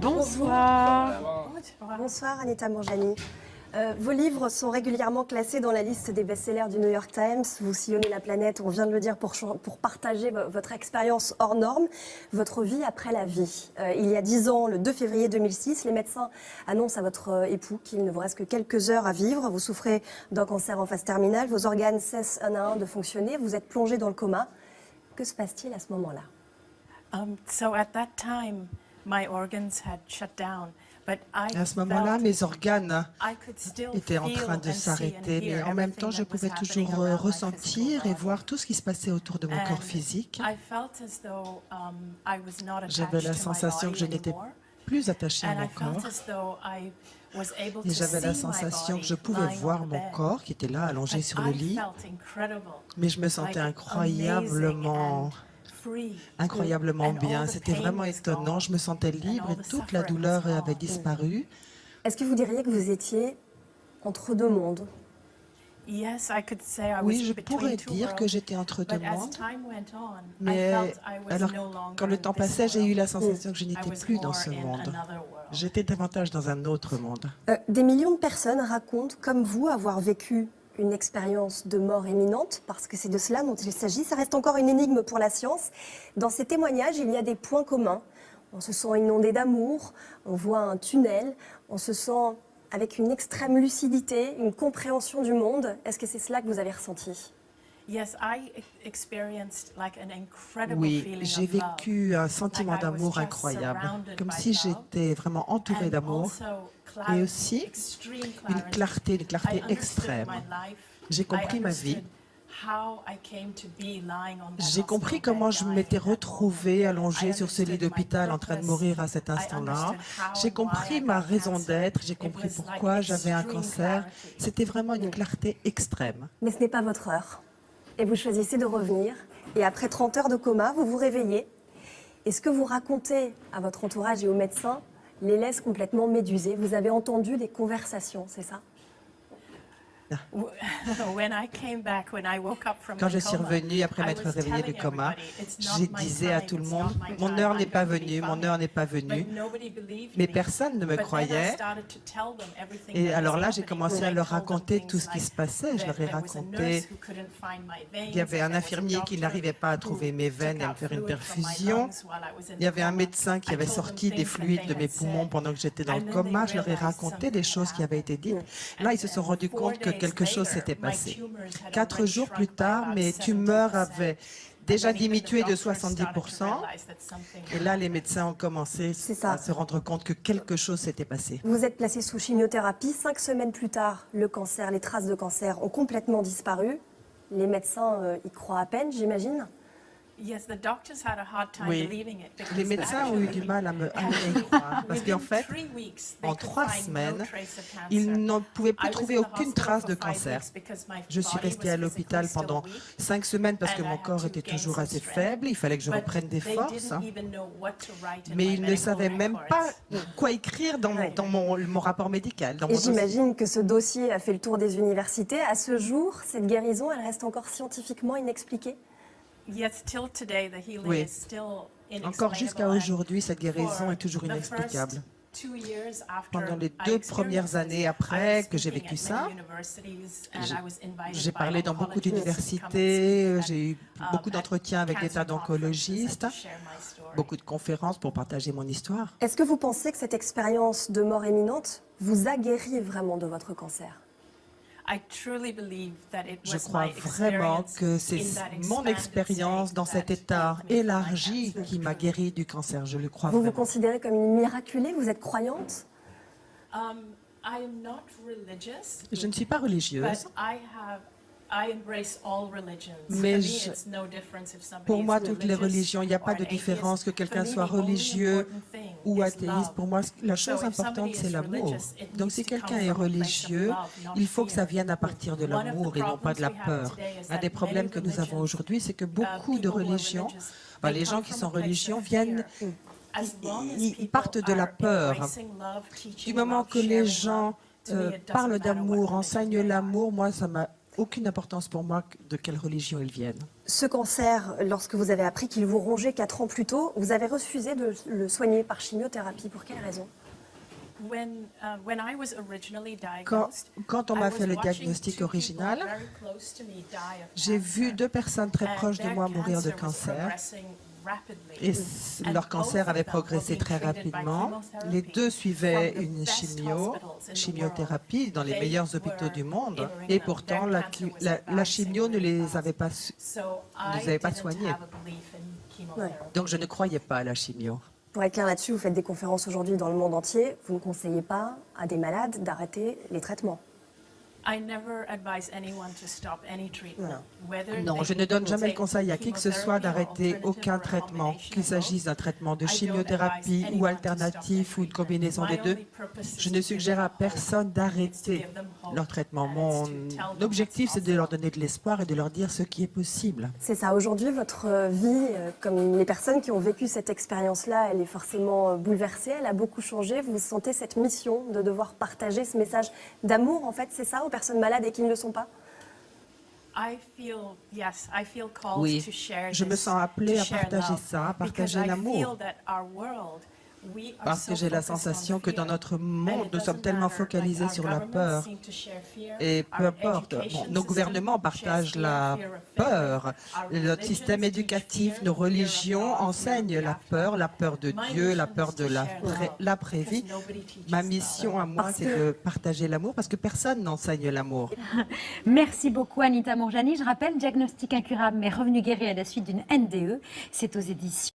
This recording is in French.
Bonsoir. Bonsoir Anita Mourjani. Vos livres sont régulièrement classés dans la liste des best-sellers du New York Times. Vous sillonnez la planète, on vient de le dire, pour partager votre expérience hors norme, votre vie après la vie. Il y a 10 ans, le 2 février 2006, les médecins annoncent à votre époux qu'il ne vous reste que quelques heures à vivre. Vous souffrez d'un cancer en phase terminale, vos organes cessent un à un de fonctionner, vous êtes plongé dans le coma. Que se passe-t-il à ce moment-là? À ce moment-là, mes organes étaient en train de s'arrêter, mais en même temps, je pouvais toujours ressentir et voir tout ce qui se passait autour de mon corps physique. J'avais la sensation que je n'étais plus attachée à mon corps. Et j'avais la sensation que je pouvais voir mon corps qui était là, allongé sur le lit. Mais je me sentais incroyablement bien. C'était vraiment étonnant. Je me sentais libre et toute la douleur avait disparu. Est-ce que vous diriez que vous étiez entre deux mondes? Oui, je pourrais dire que j'étais entre deux mondes. Mais alors, quand le temps passait, j'ai eu la sensation que je n'étais plus dans ce monde. J'étais davantage dans un autre monde. Des millions de personnes racontent, comme vous, avoir vécu une expérience de mort imminente, parce que c'est de cela dont il s'agit. Ça reste encore une énigme pour la science. Dans ces témoignages, il y a des points communs. On se sent inondé d'amour, on voit un tunnel, on se sent avec une extrême lucidité, une compréhension du monde. Est-ce que c'est cela que vous avez ressenti? Oui, j'ai vécu un sentiment d'amour incroyable, comme si j'étais vraiment entourée d'amour, et aussi une clarté extrême. J'ai compris ma vie. J'ai compris comment je m'étais retrouvée allongée sur ce lit d'hôpital en train de mourir à cet instant-là. J'ai compris ma raison d'être, j'ai compris pourquoi j'avais un cancer. C'était vraiment une clarté extrême. Mais ce n'est pas votre heure. Et vous choisissez de revenir. Et après 30 heures de coma, vous vous réveillez. Et ce que vous racontez à votre entourage et aux médecins les laisse complètement médusés. Vous avez entendu des conversations, c'est ça? Quand je suis revenue après m'être réveillée du coma, je disais à tout le monde, mon heure n'est pas venue, mon heure n'est pas venue. Mais personne ne me croyait. Et alors là, j'ai commencé à leur raconter tout ce qui se passait. Je leur ai raconté qu'il y avait un infirmier qui n'arrivait pas à trouver mes veines et à me faire une perfusion. Il y avait un médecin qui avait sorti des fluides de mes poumons pendant que j'étais dans le coma. Je leur ai raconté des choses qui avaient été dites. Là, ils se sont rendus compte que quelque chose s'était passé. 4 jours plus tard, mes tumeurs avaient déjà diminué de 70%. Et là, les médecins ont commencé à se rendre compte que quelque chose s'était passé. Vous êtes placé sous chimiothérapie. 5 semaines plus tard, le cancer, les traces de cancer ont complètement disparu. Les médecins y croient à peine, j'imagine. Oui, les médecins ont eu du mal à me y croire parce qu'en fait, en 3 semaines, ils ne pouvaient plus trouver aucune trace de cancer. Je suis restée à l'hôpital pendant 5 semaines parce que mon corps était toujours assez faible, il fallait que je reprenne des forces, mais ils ne savaient même pas quoi écrire dans mon rapport médical. Et j'imagine que ce dossier a fait le tour des universités. À ce jour, cette guérison, elle reste encore scientifiquement inexpliquée? Oui. Encore jusqu'à aujourd'hui, cette guérison est toujours inexplicable. Pendant les 2 premières années après que j'ai vécu ça, j'ai parlé dans beaucoup d'universités, j'ai eu beaucoup d'entretiens avec des tas d'oncologistes, beaucoup de conférences pour partager mon histoire. Est-ce que vous pensez que cette expérience de mort imminente vous a guéri vraiment de votre cancer? Je crois vraiment que c'est mon expérience dans cet état élargi qui m'a guéri du cancer. Je le crois vraiment. Vous vous considérez comme une miraculée? Vous êtes croyante? Je ne suis pas religieuse. Mais pour moi, toutes les religions, il n'y a pas de différence que quelqu'un soit religieux ou athéiste. Pour moi, la chose importante, c'est l'amour. Donc, si quelqu'un est religieux, il faut que ça vienne à partir de l'amour et non pas de la peur. Un des problèmes que nous avons aujourd'hui, c'est que beaucoup de religions, les gens qui sont religieux viennent... Ils partent de la peur. Du moment que les gens parlent d'amour, enseignent l'amour, moi, ça m'a aucune importance pour moi de quelle religion ils viennent. Ce cancer, lorsque vous avez appris qu'il vous rongeait 4 ans plus tôt, vous avez refusé de le soigner par chimiothérapie. Pour quelle raison? Quand on m'a fait le diagnostic original, j'ai vu 2 personnes très proches de moi mourir de cancer. Et leur cancer avait progressé très rapidement. Les 2 suivaient une chimiothérapie dans les meilleurs hôpitaux du monde. Et pourtant, la chimio ne les avait pas soignés. Donc, je ne croyais pas à la chimio. Pour être clair là-dessus, vous faites des conférences aujourd'hui dans le monde entier. Vous ne conseillez pas à des malades d'arrêter les traitements. Non, je ne donne jamais le conseil à qui que ce soit d'arrêter aucun traitement, qu'il s'agisse d'un traitement de chimiothérapie ou alternatif ou une combinaison des 2. Je ne suggère à personne d'arrêter leur traitement. Mon objectif, c'est de leur donner de l'espoir et de leur dire ce qui est possible. C'est ça. Aujourd'hui, votre vie, comme les personnes qui ont vécu cette expérience-là, elle est forcément bouleversée, elle a beaucoup changé. Vous sentez cette mission de devoir partager ce message d'amour, en fait, c'est ça, aux personnes malades et qui ne le sont pas? Oui, je me sens appelée à partager ça, à partager l'amour. Parce que j'ai la sensation que dans notre monde, nous sommes tellement focalisés sur la peur. Et peu importe, nos gouvernements partagent la peur. Notre système éducatif, nos religions enseignent la peur de Dieu, la peur de l'après-vie. Ma mission à moi, c'est de partager l'amour parce que personne n'enseigne l'amour. Merci beaucoup Anita Mourjani. Je rappelle, Diagnostic incurable mais revenu guéri à la suite d'une NDE. C'est aux éditions